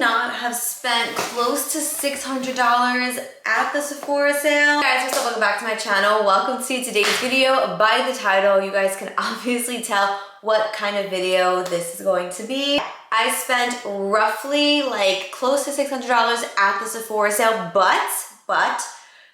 not have spent close to $600 at the Sephora sale? Hey guys, what's up? Welcome back to my channel. Welcome to today's video. By the title, you guys can obviously tell what kind of video this is going to be. I spent roughly like close to $600 at the Sephora sale, but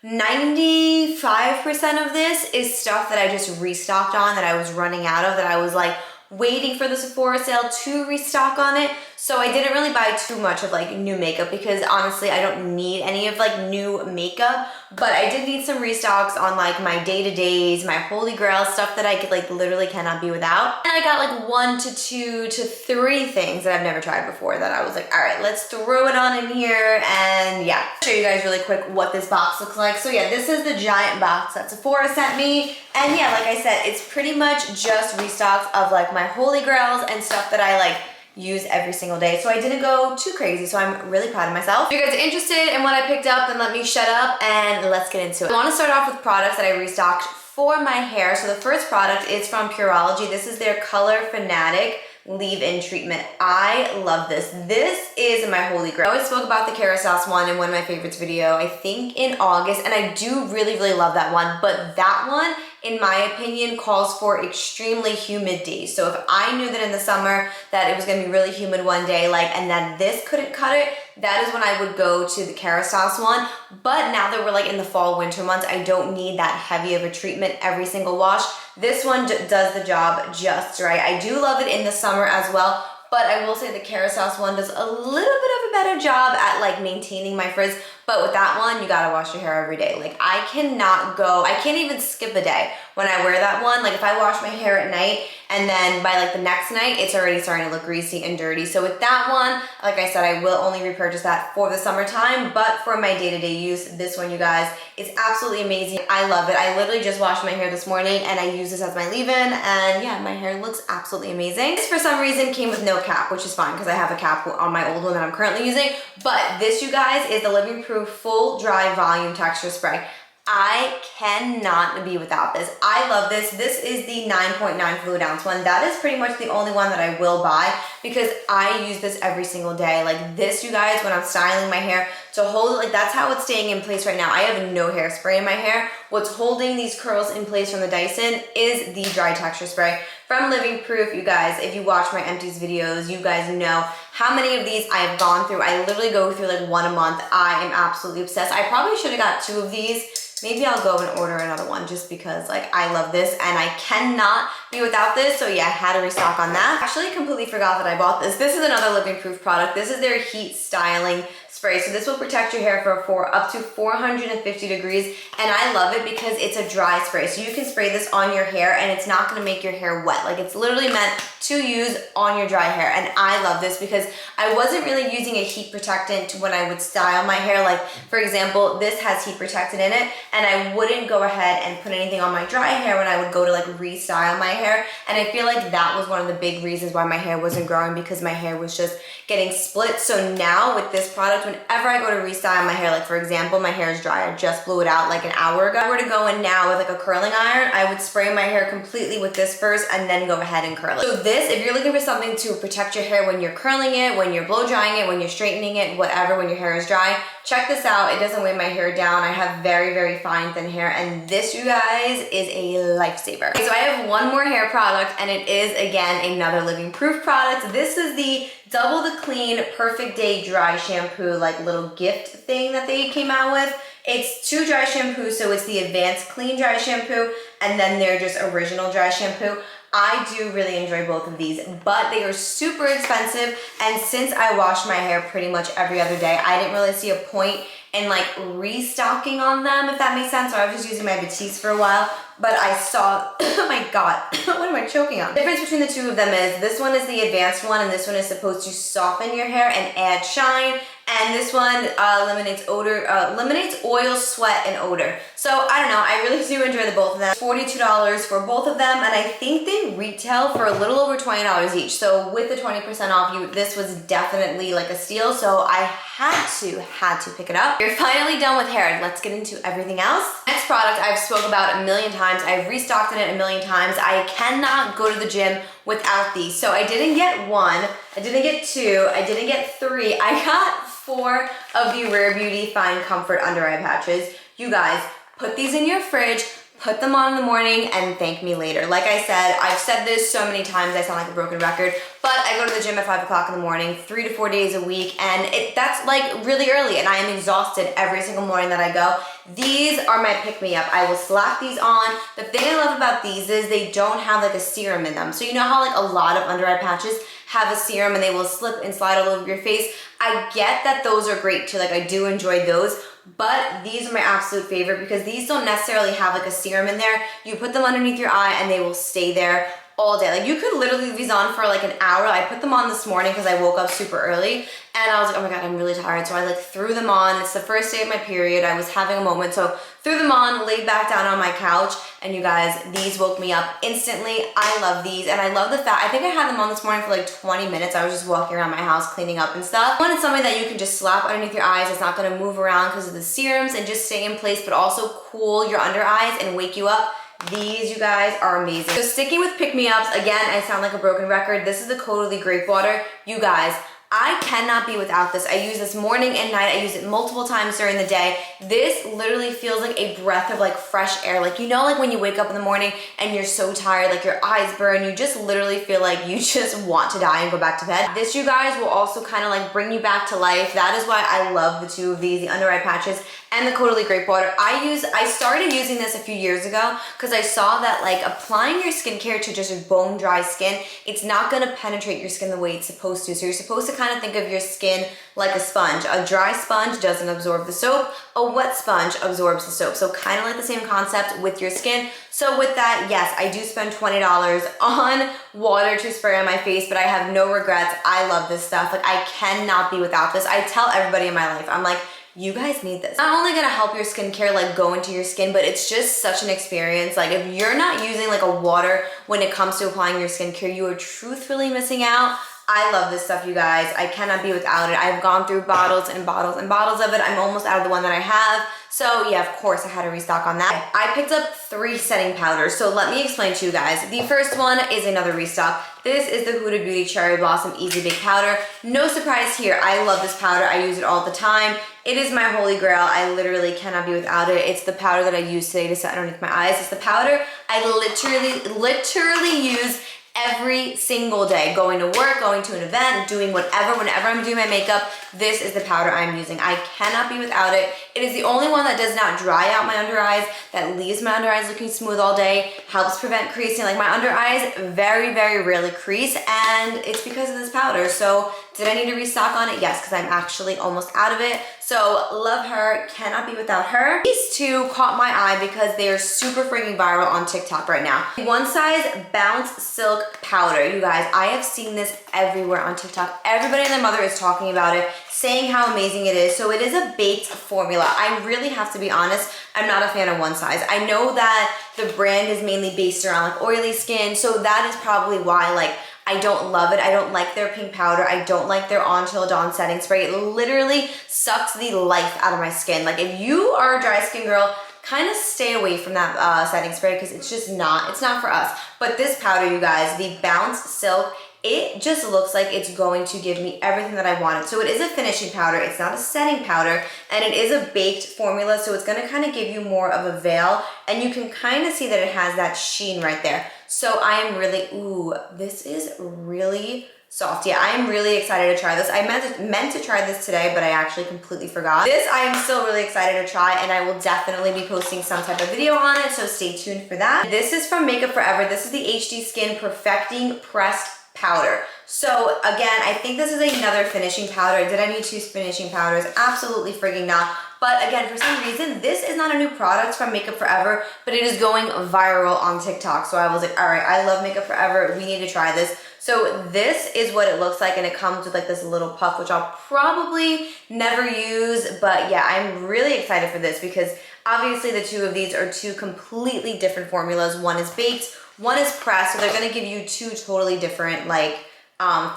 95% of this is stuff that I just restocked on, that I was running out of, that I was like waiting for the Sephora sale to restock on it. So I didn't really buy too much of like new makeup because honestly I don't need any of like new makeup, but I did need some restocks on like my day-to-days, my holy grail stuff that I could like literally cannot be without. And I got like 1 to 2 to 3 things that I've never tried before that I was like, all right, let's throw it on in here. And yeah, I'll show you guys really quick what this box looks like. So yeah, this is the giant box that Sephora sent me. And yeah, like I said, it's pretty much just restocks of like my holy grails and stuff that I like use every single day. So I didn't go too crazy, so I'm really proud of myself. If you guys are interested in what I picked up, then let me shut up and let's get into it. I want to start off with products that I restocked for my hair. So the first product is from Pureology. This is their Color Fanatic leave-in treatment. I love this. This is my holy grail. I always spoke about the Kerastase one in one of my favorites video, I think in August, and I do really love that one, but that one, in my opinion, calls for extremely humid days. So if I knew that in the summer that it was gonna be really humid one day, like, and that this couldn't cut it, that is when I would go to the Kerastase one. But now that we're like in the fall, winter months, I don't need that heavy of a treatment every single wash. This one does the job just right. I do love it in the summer as well, but I will say the Kerastase one does a little bit of a better job at like maintaining my frizz. But with that one, you gotta wash your hair every day. Like I can't even skip a day when I wear that one. Like if I wash my hair at night and then by like the next night, it's already starting to look greasy and dirty. So with that one, like I said, I will only repurchase that for the summertime, but for my day-to-day use, this one, you guys, is absolutely amazing. I love it. I literally just washed my hair this morning and I use this as my leave-in, and yeah, my hair looks absolutely amazing. This for some reason came with no cap, which is fine because I have a cap on my old one that I'm currently using, but this, you guys, is the Living Proof Full Dry Volume Texture Spray. I cannot be without this. I love this. This is the 9.9 fluid ounce one. That is pretty much the only one that I will buy because I use this every single day. Like this, you guys, when I'm styling my hair, to hold it, like that's how it's staying in place right now. I have no hairspray in my hair. What's holding these curls in place from the Dyson is the dry texture spray from Living Proof. You guys, if you watch my empties videos, you guys know how many of these I have gone through. I literally go through like 1 a month. I am absolutely obsessed. I probably should have got 2 of these. Maybe I'll go and order another one just because like I love this and I cannot be without this. So yeah, I had to restock on that. Actually completely forgot that I bought this. This is another Living Proof product. This is their heat styling spray. So this will protect your hair for up to 450 degrees. And I love it because it's a dry spray. So you can spray this on your hair and it's not gonna make your hair wet. Like it's literally meant to use on your dry hair. And I love this because I wasn't really using a heat protectant when I would style my hair. Like for example, this has heat protectant in it and I wouldn't go ahead and put anything on my dry hair when I would go to like restyle my hair. And I feel like that was one of the big reasons why my hair wasn't growing, because my hair was just getting split. So now with this product, whenever I go to restyle my hair, like for example, my hair is dry, I just blew it out like an hour ago. If I were to go in now with like a curling iron, I would spray my hair completely with this first and then go ahead and curl it. So this, if you're looking for something to protect your hair when you're curling it, when you're blow drying it, when you're straightening it, whatever, when your hair is dry, check this out. It doesn't weigh my hair down. I have very fine thin hair, and this, you guys, is a lifesaver. Okay, so I have one more hair product, and it is again another Living Proof product. This is the Double the Clean Perfect Day Dry Shampoo, like little gift thing that they came out with. It's 2 dry shampoos, so it's the Advanced Clean Dry Shampoo, and then they're just original dry shampoo. I do really enjoy both of these, but they are super expensive, and since I wash my hair pretty much every other day, I didn't really see a point in like restocking on them, if that makes sense. So I was just using my Batiste for a while, but I saw, oh my God, what am I choking on? The difference between the two of them is this one is the advanced one, and this one is supposed to soften your hair and add shine. And this one eliminates oil, sweat, and odor. So I don't know, I really do enjoy the both of them. $42 for both of them, and I think they retail for a little over $20 each. So with the 20% off, this was definitely like a steal. So I had to pick it up. You're finally done with hair. Let's get into everything else. Next product I've spoke about a million times. I've restocked in it a million times. I cannot go to the gym without these. So I didn't get one. I didn't get 2, I didn't get 3, I got 4 of the Rare Beauty Fine Comfort Under Eye Patches. You guys, put these in your fridge, put them on in the morning, and thank me later. Like I said, I've said this so many times, I sound like a broken record, but I go to the gym at 5 o'clock in the morning, 3 to 4 days a week, and that's like really early, and I am exhausted every single morning that I go. These are my pick-me-up. I will slap these on. The thing I love about these is they don't have like a serum in them. So you know how like a lot of under eye patches have a serum and they will slip and slide all over your face? I get that those are great too, like I do enjoy those, but these are my absolute favorite because these don't necessarily have like a serum in there. You put them underneath your eye and they will stay there all day. Like you could literally leave these on for like an hour. I put them on this morning because I woke up super early and I was like, oh my God, I'm really tired. So I like threw them on. It's the first day of my period. I was having a moment. So threw them on, laid back down on my couch, and you guys, these woke me up instantly. I love these, and I love the fact, I think I had them on this morning for like 20 minutes. I was just walking around my house cleaning up and stuff. I wanted something that you can just slap underneath your eyes. It's not gonna move around because of the serums and just stay in place, but also cool your under eyes and wake you up. These, you guys, are amazing. So sticking with pick-me-ups, again, I sound like a broken record. This is the Totally Grape Water. You guys, I cannot be without this. I use this morning and night. I use it multiple times during the day. This literally feels like a breath of like fresh air. Like, you know, like when you wake up in the morning and you're so tired, like your eyes burn, you just literally feel like you just want to die and go back to bed. This, you guys, will also kind of like bring you back to life. That is why I love the 2 of these, the under eye patches and the Totally Grape Water. I started using this a few years ago because I saw that like applying your skincare to just bone dry skin, it's not gonna penetrate your skin the way it's supposed to. So you're supposed to kind of think of your skin like a sponge. A dry sponge doesn't absorb the soap, a wet sponge absorbs the soap. So kind of like the same concept with your skin. So with that, yes, I do spend $20 on water to spray on my face, but I have no regrets. I love this stuff. Like I cannot be without this. I tell everybody in my life, I'm like, you guys need this. Not only gonna help your skincare like go into your skin, but it's just such an experience. Like if you're not using like a water when it comes to applying your skincare, you are truthfully missing out. I love this stuff, you guys. I cannot be without it. I've gone through bottles and bottles and bottles of it. I'm almost out of the one that I have. So yeah, of course I had to restock on that. I picked up 3 setting powders. So let me explain to you guys. The first one is another restock. This is the Huda Beauty Cherry Blossom Easy Bake Powder. No surprise here. I love this powder. I use it all the time. It is my holy grail. I literally cannot be without it. It's the powder that I use today to set underneath my eyes. It's the powder I literally use every single day, going to work, going to an event, doing whatever, whenever I'm doing my makeup, this is the powder I'm using. I cannot be without it. It is the only one that does not dry out my under eyes, that leaves my under eyes looking smooth all day, helps prevent creasing. Like my under eyes very, very rarely crease, and it's because of this powder. So did I need to restock on it? Yes, because I'm actually almost out of it. So love her, cannot be without her. These 2 caught my eye because they are super freaking viral on TikTok right now. One Size Bounce Silk Powder. You guys, I have seen this everywhere on TikTok. Everybody and their mother is talking about it, saying how amazing it is. So it is a baked formula. I really have to be honest, I'm not a fan of One Size. I know that the brand is mainly based around like oily skin, so that is probably why like I don't love it. I don't like their pink powder. I don't like their On Till Dawn setting spray. It literally sucks the life out of my skin. Like if you are a dry skin girl, kind of stay away from that setting spray because it's just not, it's not for us. But this powder, you guys, the Bounce Silk, it just looks like it's going to give me everything that I wanted. So it is a finishing powder, it's not a setting powder, and it is a baked formula, so it's gonna kind of give you more of a veil, and you can kind of see that it has that sheen right there. So I am really, ooh, this is really soft. Yeah, I am really excited to try this. I meant to try this today, but I actually completely forgot. This I am still really excited to try, and I will definitely be posting some type of video on it, so stay tuned for that. This is from Makeup Forever. This is the HD Skin Perfecting Pressed Powder. So again, I think this is another finishing powder. Did I need 2 finishing powders? Absolutely frigging not. But again, for some reason, this is not a new product from Makeup Forever, but it is going viral on TikTok. So I was like, all right, I love Makeup Forever. We need to try this. So this is what it looks like, and it comes with like this little puff, which I'll probably never use. But yeah, I'm really excited for this because obviously the 2 of these are 2 completely different formulas. One is baked, one is pressed. So they're gonna give you 2 totally different like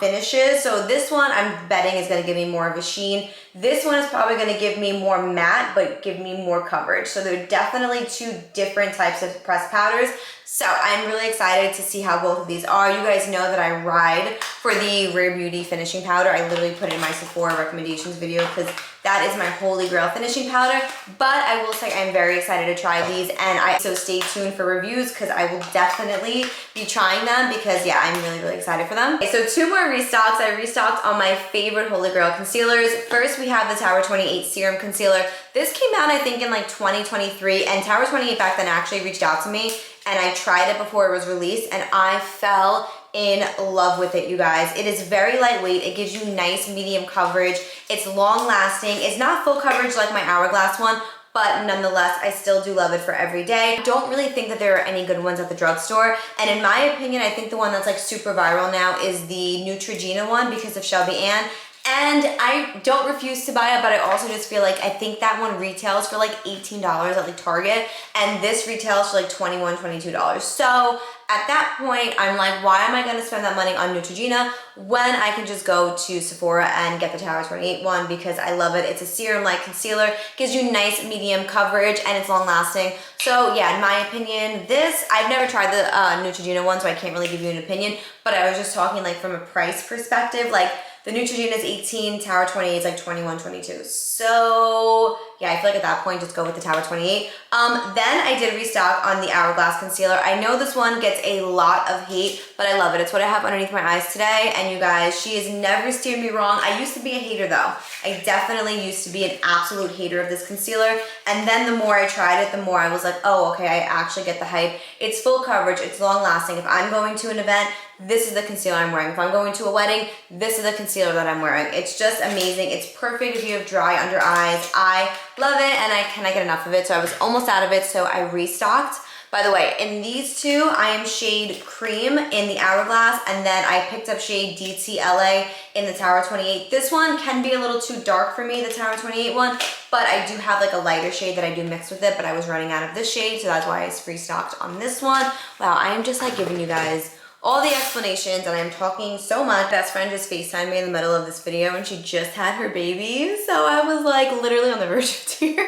finishes. So this one I'm betting is gonna give me more of a sheen. This one is probably gonna give me more matte, but give me more coverage. So they're definitely 2 different types of pressed powders. So I'm really excited to see how both of these are. You guys know that I ride for the Rare Beauty finishing powder. I literally put it in my Sephora recommendations video because that is my holy grail finishing powder. But I will say I'm very excited to try these, and so stay tuned for reviews because I will definitely be trying them because yeah, I'm really, really excited for them. Okay, so 2 more restocks. I restocked on my favorite holy grail concealers. First, we have the Tower 28 Serum Concealer. This came out, I think, in like 2023, and Tower 28 back then actually reached out to me, and I tried it before it was released, and I fell in love with it, you guys. It is very lightweight. It gives you nice medium coverage. It's long lasting. It's not full coverage like my Hourglass one, but nonetheless, I still do love it for every day. I don't really think that there are any good ones at the drugstore. And in my opinion, I think the one that's like super viral now is the Neutrogena one because of Shelby Ann. And I don't refuse to buy it, but I also just feel like I think that one retails for like $18 at like Target, and this retails for like $21, $22. So at that point, I'm like, why am I gonna spend that money on Neutrogena when I can just go to Sephora and get the Tower 28 one because I love it. It's a serum-like concealer, gives you nice medium coverage, and it's long lasting. So yeah, in my opinion, this, I've never tried the Neutrogena one, so I can't really give you an opinion, but I was just talking like from a price perspective, like the Neutrogena is 18, Tower 28 is like 21, 22. So yeah, I feel like at that point, just go with the Tower 28. Then I did restock on the Hourglass concealer. I know this one gets a lot of hate, but I love it. It's what I have underneath my eyes today. And you guys, she has never steered me wrong. I used to be a hater though. I definitely used to be an absolute hater of this concealer. And then the more I tried it, the more I was like, oh, okay, I actually get the hype. It's full coverage, it's long lasting. If I'm going to an event, this is the concealer I'm wearing. If I'm going to a wedding, this is the concealer that I'm wearing. It's just amazing. It's perfect if you have dry under eyes. I love it, and I cannot get enough of it. So I was almost out of it, so I restocked. By the way, in these two, I am shade Cream in the Hourglass, and then I picked up shade DTLA in the Tower 28. This one can be a little too dark for me, the Tower 28 one, but I do have like a lighter shade that I do mix with it, but I was running out of this shade, so that's why I restocked on this one. Wow, I am just like giving you guys all the explanations, and I'm talking so much. Best friend just FaceTimed me in the middle of this video, and she just had her baby. So I was like literally on the verge of tears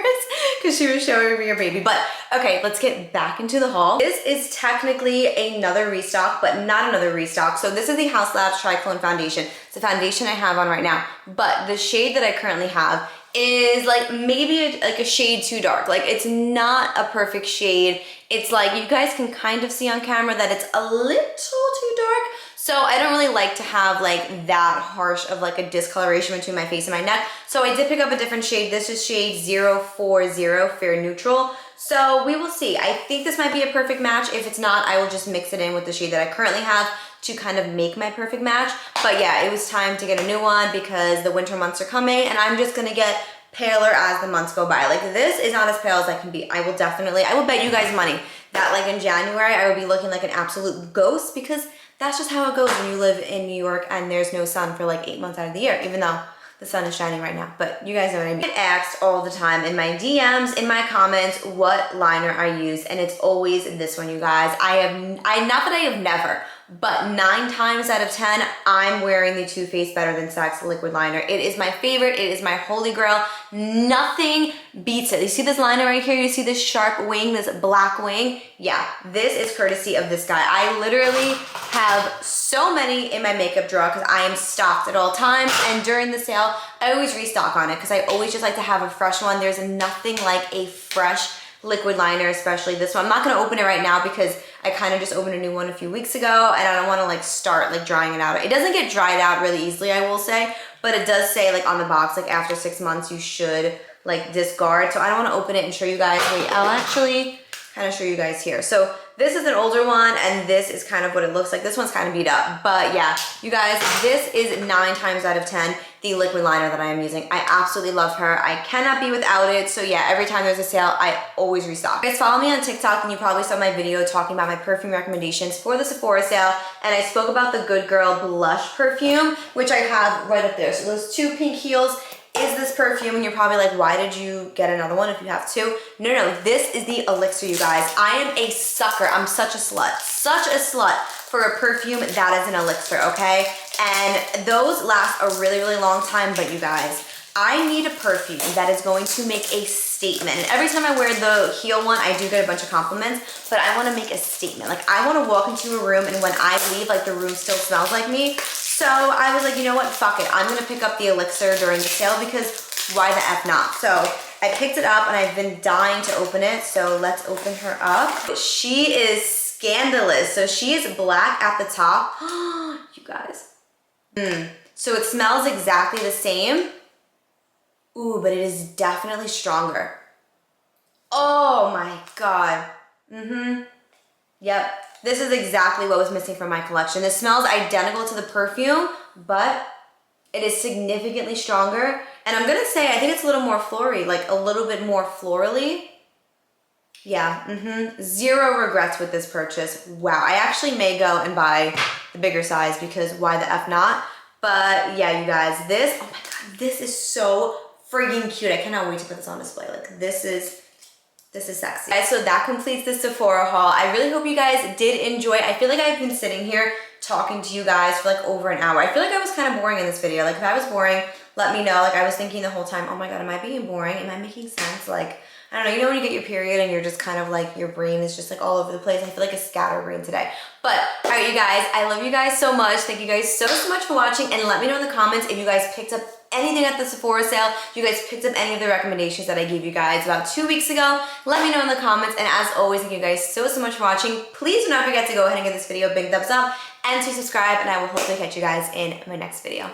because she was showing me her baby. But okay, let's get back into the haul. This is technically another restock, but not another restock. So this is the Haus Labs Triclone Foundation. It's the foundation I have on right now, but the shade that I currently have is like maybe like a shade too dark. Like it's not a perfect shade. It's like you guys can kind of see on camera that it's a little too dark. So I don't really like to have like that harsh of like a discoloration between my face and my neck. So I did pick up a different shade. This is shade 040 Fair Neutral. So we will see. I think this might be a perfect match. If it's not, I will just mix it in with the shade that I currently have to kind of make my perfect match. But yeah, it was time to get a new one because the winter months are coming, and I'm just gonna get paler as the months go by. Like this is not as pale as I can be. I will bet you guys money that like in January, I will be looking like an absolute ghost because that's just how it goes when you live in New York and there's no sun for like 8 months out of the year, even though the sun is shining right now, but you guys know what I mean. I get asked all the time in my DMs, in my comments, what liner I use, and it's always this one, you guys. Not that I have never, but 9 times out of 10, I'm wearing the Too Faced Better Than Sex liquid liner. It is my favorite. It is my holy grail. Nothing beats it. You see this liner right here? You see this sharp wing, this black wing? Yeah, this is courtesy of this guy. I literally have so many in my makeup drawer because I am stocked at all times, and during the sale, I always restock on it because I always just like to have a fresh one. There's nothing like a fresh liquid liner, especially this one. I'm not gonna open it right now because I kind of just opened a new one a few weeks ago, and I don't wanna like start like drying it out. It doesn't get dried out really easily, I will say, but it does say like on the box, like after 6 months, you should like discard. So I don't wanna open it and show you guys. Wait, I'll actually kind of show you guys here. So this is an older one, and this is kind of what it looks like. This one's kind of beat up, but yeah, you guys, this is 9 times out of 10 the liquid liner that I am using. I absolutely love her. I cannot be without it. So yeah, every time there's a sale, I always restock. You guys follow me on TikTok, and you probably saw my video talking about my perfume recommendations for the Sephora sale, and I spoke about the Good Girl blush perfume, which I have right up there. So those 2 pink heels is this perfume, and you're probably like, why did you get another one if you have 2? No, this is the elixir, you guys. I am a sucker. I'm such a slut for a perfume that is an elixir, okay? And those last a really, really long time, but you guys, I need a perfume that is going to make a statement. And every time I wear the heel one, I do get a bunch of compliments, but I want to make a statement. Like, I want to walk into a room and when I leave, like, the room still smells like me. So I was like, you know what, fuck it. I'm going to pick up the elixir during the sale because why the F not? So I picked it up and I've been dying to open it. So let's open her up. She is scandalous. So she is black at the top. You guys. So it smells exactly the same. Ooh, but it is definitely stronger. Oh my God. Yep. This is exactly what was missing from my collection. This smells identical to the perfume, but it is significantly stronger. And I'm gonna say, I think it's a little more floral, like a little bit more florally. Yeah, Zero regrets with this purchase. Wow, I actually may go and buy the bigger size because why the F not? But yeah, you guys, this, oh my God, this is so friggin' cute. I cannot wait to put this on display. Like, this is sexy. Guys, so that completes the Sephora haul. I really hope you guys did enjoy. I feel like I've been sitting here talking to you guys for like over an hour. I feel like I was kind of boring in this video. Like, if I was boring, let me know. Like, I was thinking the whole time, oh my God, am I being boring? Am I making sense? Like, I don't know, you know when you get your period and you're just kind of like, your brain is just like all over the place. I feel like a scatterbrain today. But, all right, you guys, I love you guys so much. Thank you guys so much for watching. And let me know in the comments if you guys picked up anything at the Sephora sale. If you guys picked up any of the recommendations that I gave you guys about 2 weeks ago. Let me know in the comments. And as always, thank you guys so much for watching. Please do not forget to go ahead and give this video a big thumbs up and to subscribe. And I will hopefully catch you guys in my next video.